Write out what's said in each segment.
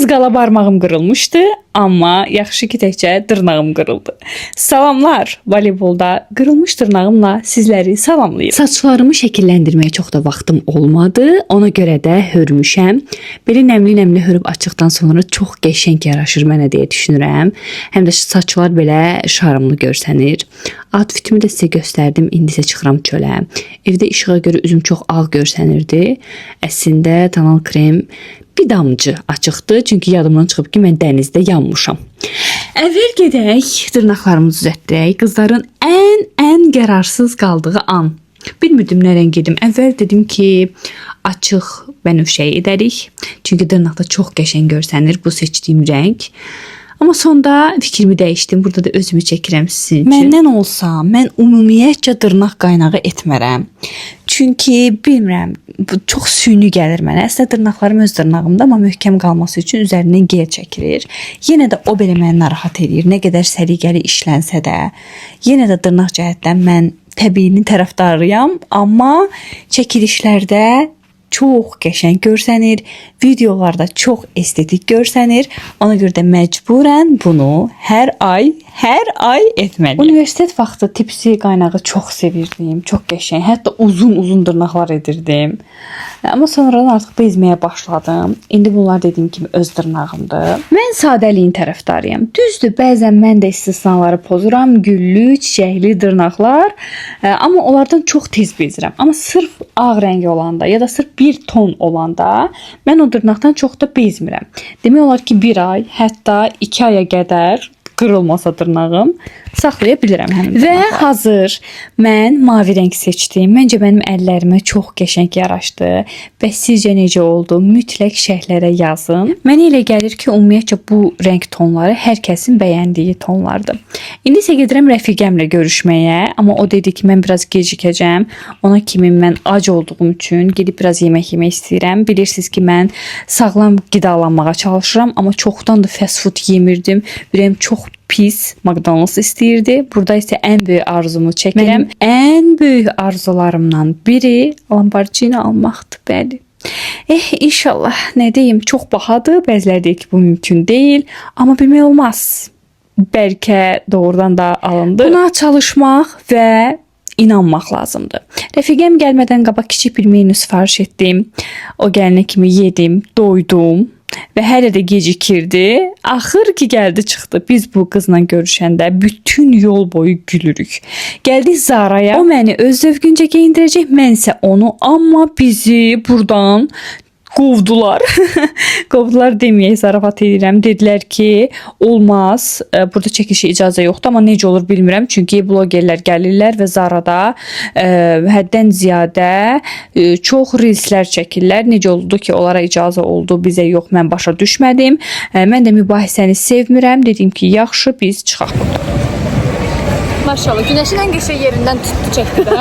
Az qala barmağım qırılmışdı, amma yaxşı ki təkcə dırnağım qırıldı. Salamlar, voleybolda qırılmış dırnağımla sizləri salamlayıram. Saçlarımı şəkilləndirməyə çox da vaxtım olmadı, ona görə də hörmüşəm. Belə nəmli-nəmli hörüb açıqdan sonra çox qəşəng yaraşır mənə deyə düşünürəm. Həm də saçlar belə şarımlı görsənir. Outfitimi də sizə göstərdim, indi isə çıxıram çölə. Evdə işığa görə üzüm çox ağ görsənirdi. Əslində tonal krem bir damcı açıqdı, çünki yadımdan çıxıb ki, mən dənizdə yanmışam. Əvvəl gedək, dırnaqlarımızı düzəltdirək. Qızların ən qərarsız qaldığı an. Bilmirdim nə rəng gedim. Əvvəl dedim ki, açıq bənövşəyi edərik. Çünki dırnaqda çox qəşəng görsənir bu seçdiyim rəng. Amma sonda fikrimi dəyişdim. Burada da özümü çəkirəm sizin üçün. Məndən olsa, mən ümumiyyətcə dırnaq qaynağı etmərəm. Çünki bilmirəm, bu çox süni gəlir mənə. Əslində dırnaqlarım öz dırnağımda, amma möhkəm qalması üçün üzərindən gel çəkilir. Yenə də o belə məni narahat edir. Nə qədər səliqəli işlənsə də, yenə də dırnaq cəhətdən mən təbiinin tərəfdarıyam, amma çəkilişlərdə çox qəşəng görsənir, videolarda çox estetik görsənir. Ona görə də məcburən bunu hər ay etməliyəm. Universitet vaxtı tipsi qaynağı çox sevirdim, çox qəşəng. Hətta uzun dırnaqlar edirdim. Amma sonradan artıq bezməyə başladım. İndi bunlar dediyim kimi öz dırnağımdır. Mən sadəliyin tərəfdarıyam. Düzdür, bəzən mən də istisnaları pozuram, güllü, çiçəkli dırnaqlar, amma onlardan çox tez bezirəm. Amma sırf ağ rəngi olanda ya da sırf bir ton olanda mən o dırnaqdan çox da bezmirəm. Demək olar ki, 1 ay, hətta 2 aya qədər qırılmasa dırnağım saxlaya bilirəm həmin dırnaqları. Və hazır mən mavi rəng seçdim. Məncə mənim əllərimə çox qəşəng yaraşdı. Bəs sizcə necə oldu? Mütləq şərhlərə yazın. Mənə elə gəlir ki, ümumiyyətcə bu rəng tonları hər kəsin bəyəndiyi tonlardır. İndi isə gedirəm rəfiqəmlə görüşməyə, amma o dedi ki, mən biraz gecikəcəm. Ona kimi mən ac olduğum üçün gedib biraz yemək yemək istəyirəm. Bilirsiniz ki, mən sağlam qidalanmağa çalışıram, amma çoxdan da fast food yemirdim. Ürəyim çox pis McDonald's istəyirdi. Burada isə ən böyük arzumu çəkirəm. Ən böyük arzularımdan biri Lamborghini almaqdır, bəli. İnşallah, nə deyim, çox bahadır. Bəziləri deyir ki, bu mümkün deyil. Amma bilmək olmaz. Bəlkə doğrudan da alındı. Buna çalışmaq və inanmaq lazımdır. Rəfiqəm gəlmədən qabaq kiçik bir menü sifariş etdim. O gələnə kimi yedim, doydum. Və hələ də gecikirdi. Axır ki gəldi çıxdı. Biz bu qızla görüşəndə bütün yol boyu gülürük. Gəldik Zaraya. O məni öz zövqüncə geyindirəcək, mən isə onu, amma bizi buradan qovdular. Qovdular deməyək, zarafat edirəm. Dedilər ki, olmaz. Burada çəkilişə icazə yoxdur, amma necə olur bilmirəm. Çünki blogerlər gəlirlər və Zarada həddən ziyadə çox reelslər çəkirlər. Necə oldu ki, onlara icazə oldu, bizə yox, mən başa düşmədim. Mən də mübahisəni sevmirəm. Dedim ki, yaxşı, biz çıxaq buradan. Maşallah, günəşin ən qəşəng yerindən tutdu çəkdi də.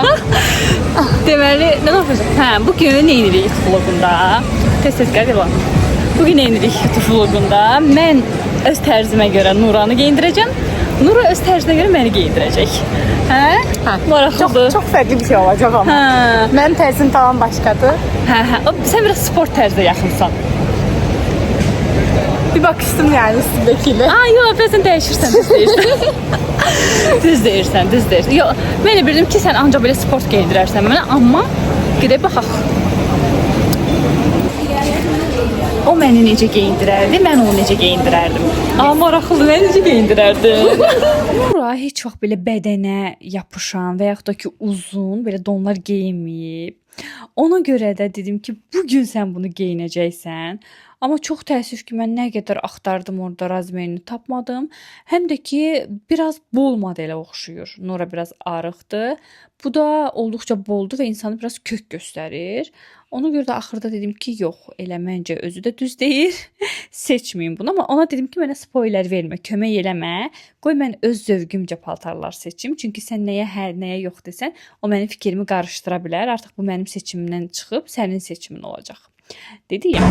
Deməli, nə yapacaq? Bugün nə edirik vlogunda? Tez-tez gəl lan. Bugün nə edirik vlogunda? Mən öz tərzimə görə Nuranı geyindirəcəm. Nura öz tərzinə görə məni geyindirəcək. Maraqlıdır. Çox fərqli bir şey olacaq amma. Mənim tərzim tamam başqadır. Sən biraz sport tərzə yaxınsan. Bir baxışdım yəni üstündekiyle. Yox, bəzən dəyişirsən, düz deyirsən. Düz deyirsən. Yox, mən elə bildim ki, sən ancaq belə sport geyindirərsən mənə, amma gedək baxaq. O məni necə geyindirərdi, mən onu necə geyindirərdim. Maraqlıdır, mən necə geyindirərdim. Nura heç vaxt belə bədənə yapışan və yaxud da ki, uzun, belə donlar geyinməyib. Ona görə də dedim ki, bugün sən bunu geyinəcəksən. Amma çox təəssüf ki, mən nə qədər axtardım orada razmerini tapmadım. Həm də ki, biraz bol modelə oxşuyur. Nura biraz arıqdır. Bu da olduqca boldur və insanı biraz kök göstərir. Ona görə də axırda dedim ki, yox, elə məncə özü də düz deyir. Seçməyin bunu, amma ona dedim ki, mənə spoiler vermə, kömək eləmə. Qoy mən öz zövqümcə paltarlar seçim. Çünki sən nəyə hər, nəyə yox desən, o mənim fikrimi qarışdıra bilər. Artıq bu mənim seçimimdən çıxıb sənin seçimin olacaq. Dedi ya.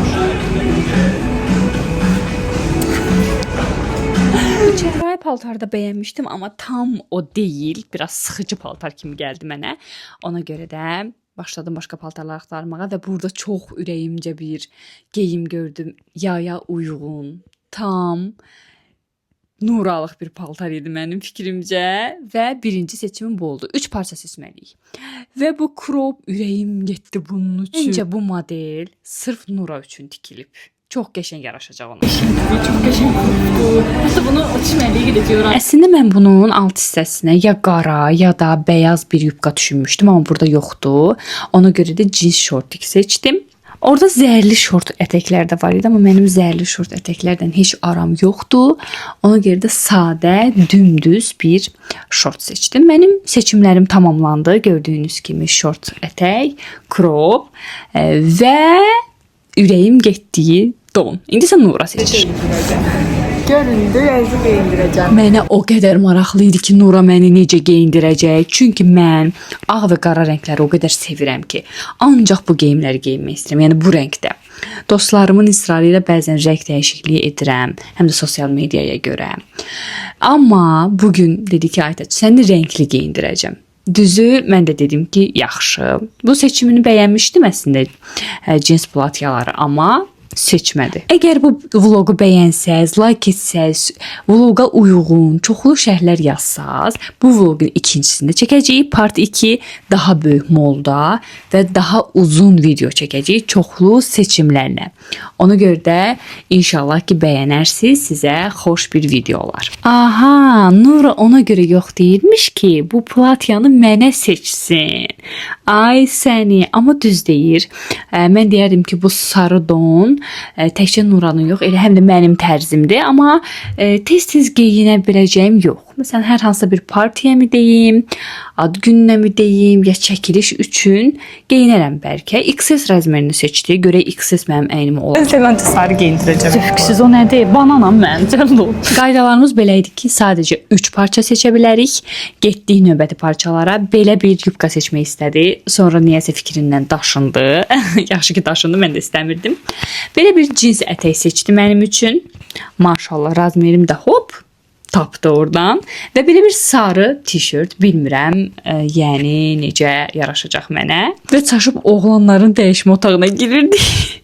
Çəhrayı paltarda bəyənmişdim, amma tam o deyil. Biraz sıxıcı paltar kimi gəldi mənə. Ona görə də başladım başqa paltarlar axtarmağa və burada çox ürəyimcə bir geyim gördüm. Yaya uyğun, tam Nuralıq bir paltar idi mənim fikrimcə və birinci seçimim bu oldu. 3 parça seçməliyik. Və bu crop ürəyim getdi bunun üçün. Məncə bu model sırf Nura üçün tikilib. Çox qəşəng yaraşacaq ona. Çox qəşəng oldu. Hətta bunu çimərliyə gedəcəyəm. Əslində mən bunun alt hissəsinə ya qara ya da beyaz bir yubka düşünmüşdüm, amma burada yoxdur. Ona görə də jeans şortik seçdim. Orada zərli şort ətəklər də var idi, amma mənim zərli şort ətəklərdən heç aram yoxdur. Ona görə də sadə, dümdüz bir şort seçdim. Mənim seçimlərim tamamlandı. Gördüyünüz kimi şort ətək, crop və ürəyim getdiyi don. İndi sən Nura seç. Göründü, əzi geyindirəcəm. Mənə o qədər maraqlı idi ki, Nura məni necə geyindirəcək. Çünki mən ağ və qara rəngləri o qədər sevirəm ki, ancaq bu geyimləri geyinmək istəyirəm. Yəni bu rəngdə. Dostlarımın israrı ilə bəzən rəng dəyişikliyi edirəm, həm də sosial mediaya görə. Amma bugün dedi ki, Aytaç, səni rəngli geyindirəcəm. Düzü, mən də dedim ki, yaxşı. Bu seçimini bəyənmişdim əslində cins platyaları, amma seçmədi. Əgər bu vloqu bəyənsəz, like etsəz, vloqa uyğun, çoxlu şərhlər yazsaz, bu vloqun ikincisini çəkəcəyik. Part 2 daha böyük molda və daha uzun video çəkəcəyik çoxlu seçimlərlə. Ona görə də inşallah ki bəyənərsiniz, sizə xoş bir video olar. Aha, Nura ona görə yox deyirmiş ki, bu platyanı mənə seçsin. Ay səni, amma düz deyir. Mən deyərdim ki, bu sarı don təkcə Nuranın yox, elə həm də mənim tərzimdir, amma tez-tez geyinə biləcəyim yox. Məsələn, hər hansısa bir partiyə mi deyim, ad gününə mi deyim, ya çəkiliş üçün geyinərəm bəlkə. XS rəzmərini seçdi. Görək XS mənim əynimə olar. Mən də sarı geyindirəcəm. Zövqsüz o nədir? Bananam mən. Qaydalarımız belə idi ki, sadəcə 3 parça seçə bilərik. Getdik növbəti parçalara. Belə bir yubka seçmək istədi. Sonra niyəsə fikrindən daşındı. Yaxşı ki daşındı, mən də istəmirdim. Belə bir cins ətək seçdi mənim üçün. Maşallah, razmerim də hop tapdı oradan və belə bir sarı tişört, bilmirəm, yəni necə yaraşacaq mənə. Və çaşıb oğlanların dəyişmə otağına girirdik.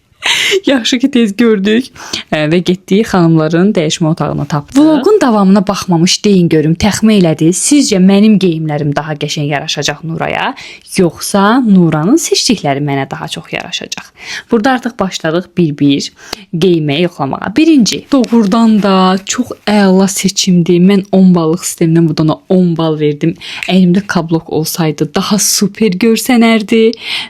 Yaxşı ki tez gördük və getdik xanımların dəyişmə otağına tapdıq. Vlogun davamına baxmamış deyin görüm, təxmin elədi. Sizcə mənim geyimlərim daha qəşəng yaraşacaq Nuraya, yoxsa Nuranın seçdikləri mənə daha çox yaraşacaq? Burada artıq başladıq bir-bir geyinməyə, yoxlamağa. Birinci, doğrudan da çox əla seçimdir. Mən 10 ballıq sistemdən budana 10 bal verdim. Əynimdə kablok olsaydı daha super görsənərdi.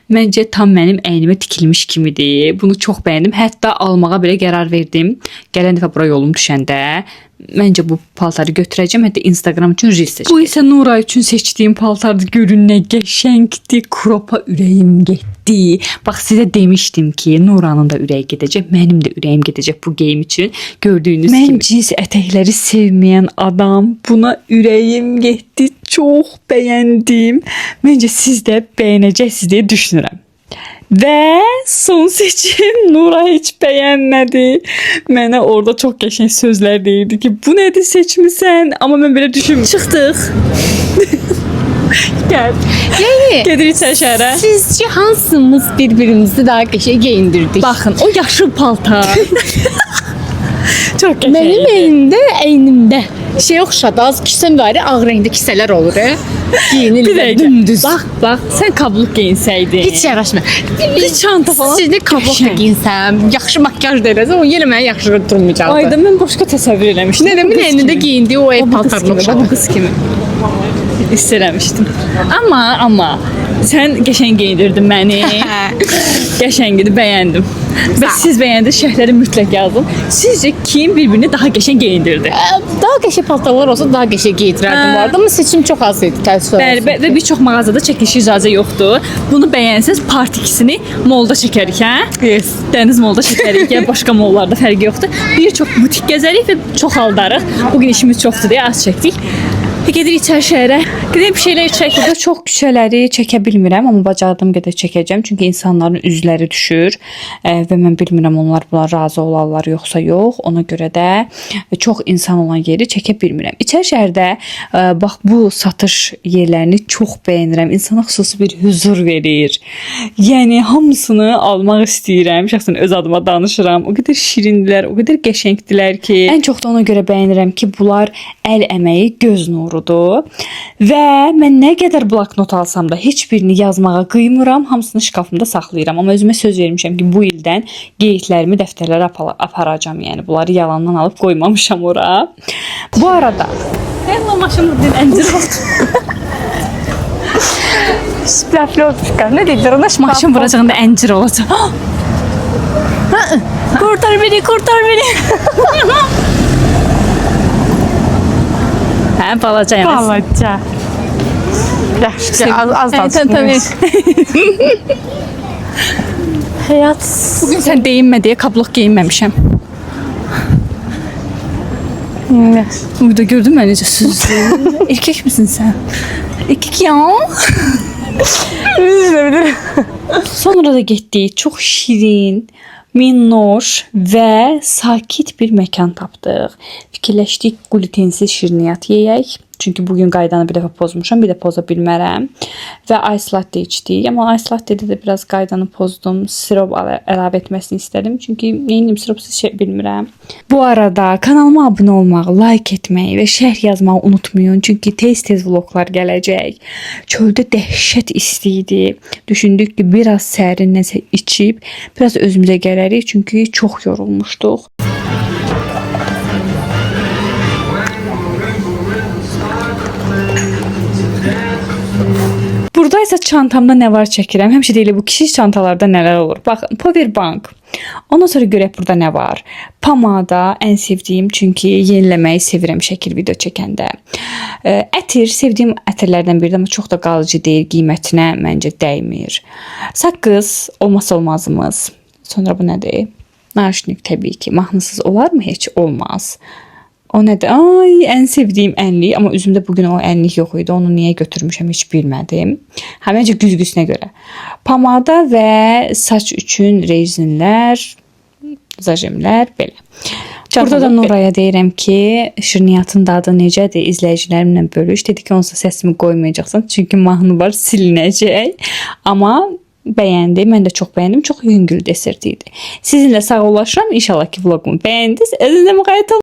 Məncə tam mənim əynimə tikilmiş kimidir. Bunu çox bəyəndim. Hətta almağa belə qərar verdim. Gələn dəfə bura yolum düşəndə məncə bu paltarı götürəcəm. Hətta Instagram üçün reel seçəcəm. Bu isə Nura üçün seçdiyim paltardır. Görün nə qəşəngdir. Kropa ürəyim getdi. Bax sizə demişdim ki, Nuranın da ürəyi gedəcək, mənim də ürəyim gedəcək bu geyim üçün. Gördüyünüz kimi. Mən cins ətəkləri sevməyən adam, buna ürəyim getdi. Çox bəyəndim. Məncə siz də bəyənəcəksiniz deyə düşünürəm. Və son seçim Nura heç bəyənmədi. Mənə orada çox qəşəng sözlər deyirdi ki, bu nədir seçmisən? Amma mən belə düşünmürəm. Çıxdıq. Gəl. Yəni Gedirik şəhərə. sizcə hansımız bir-birimizi daha qəşəng geyindirdik? Baxın, o yaşıl paltar. Çox qəşəng. Mənim əynimdə şey oxşadı, az kisən var, ağ rəngdə kisələr olur. Geyinirlər dümdüz. Bax, sən kabluk geyinsəydin. Heç yaraşmır. Bir çanta falan. Sizdə kablok da giyinsəm, yaxşı makyaj da eləsəm, o yenə mənə yaxşı durmayacaqdı. Ayda mən başqa təsəvvür eləmişdim. Nənəmin əynində geyindiyi o ev paltarını oxşadı. Bu qız kimi. İstələmişdim. Amma sən qəşəng geyindirdin məni. Qəşəng idi, bəyəndim. Və siz bəyəndiniz, şərhləri mütləq yazın. Sizcə kim bir-birini daha qəşəng geyindirdi? Daha qəşəng paltarlar olsa daha qəşəng geyindirərdim bu arada, amma seçim çox az idi, təəssüf olsun. Bəli, və bir çox mağazada çəkiliş icazə yoxdur. Bunu bəyənsəz part 2-sini molda çəkərik, hə? Yes. Dəniz molda çəkərik, ya başqa mollarda fərqi yoxdur. Bir çox butik gəzərik və çox aldarıq. Bugün işimiz çoxdur deyə az çəkdik. gedirik içəri şəhərə. Gedib bir şeylər içək. Burada çox küçələri çəkə bilmirəm, amma bacardığım qədər çəkəcəm. Çünki insanların üzləri düşür və mən bilmirəm onlar buna razı olarlar yoxsa yox. Ona görə də çox insan olan yeri çəkə bilmirəm. İçəri şəhərdə bax bu satış yerlərini çox bəyənirəm. İnsana xüsusi bir huzur verir. Yəni hamısını almaq istəyirəm. Şəxsən öz adıma danışıram. O qədər şirindilər, o qədər qəşəngdilər ki, ən çox da ona görə bəyənirəm ki, bunlar əl əməyi, göz nurudur. Və mən nə qədər bloknot alsam da heç birini yazmağa qıymıram, hamısını şkafımda saxlayıram. Amma özümə söz vermişəm ki, bu ildən qeydlərimi dəftərlərə aparacağam. Yəni bunları yalandan alıb qoymamışam ora. Bu arada Ella maşını din əncir oldu. Splaflı olmuşqa. Nə deyir? Ona maşın vuracağında əncir olacaq. Kurtar beni, kurtar beni. Hə, balaca yəni. Balaca. Yaxşı, az Təntənir. Həyat. Bugün sən deyinmə deyə kablıq geyinməmişəm. Burada gördün mü necə süzdü? Erkek misin sən? Erkek ya. Sonra da getdik. Çox şirin, minnoş və sakit bir məkan tapdıq. Fikirləşdik glutensiz şirniyyat yeyək. Çünki bugün qaydanı bir dəfə pozmuşam, bir də poza bilmərəm. Və ice latte içdik. Amma ice latte'də də biraz qaydanı pozdum. Sirop əlavə etməsini istədim. Çünki neyim siropsuz şey bilmirəm. Bu arada kanalıma abunə olmaq, like etməyi və şərh yazmağı unutmayın. Çünki tez-tez vloglar gələcək. Çöldə dəhşət isti idi. Düşündük ki, biraz sərin nəsə içib, biraz özümüzə gələrik. Çünki çox yorulmuşduq. Burada isə çantamda nə var çəkirəm. Həmişə deyilir bu kiçik çantalarda nələr olur. Baxın, power bank. Ondan sonra görək burada nə var. Pomada ən sevdiyim, çünki yeniləməyi sevirəm şəkil video çəkəndə. Ətir, sevdiyim ətirlərdən biridir, amma çox da qalıcı deyil, qiymətinə məncə dəymir. Saqqız olmazsa olmazımız. Sonra bu nədir? Naşnik təbii ki. Mahnısız olarmı? Heç olmaz. O nədir? Ay, ən sevdiyim ənlik, amma üzümdə bugün o ənlik yox idi. Onu niyə götürmüşəm heç bilmədim. Həməcə güzgüsünə görə. Pomada və saç üçün rezinlər, zajemlər belə. Burada da Nuraya deyirəm ki, şirniyyatın dadı necədir? İzləyicilərimlə bölüş. Dedi ki, onsa səsimi qoymayacaqsan. Çünki mahnı var, silinəcək. Amma bəyəndi. Mən də çox bəyəndim. Çox yüngül deserti idi. Sizinlə sağollaşıram. İnşallah ki, vlogumu bəyəndiniz. Özünüzə müqayiət olun.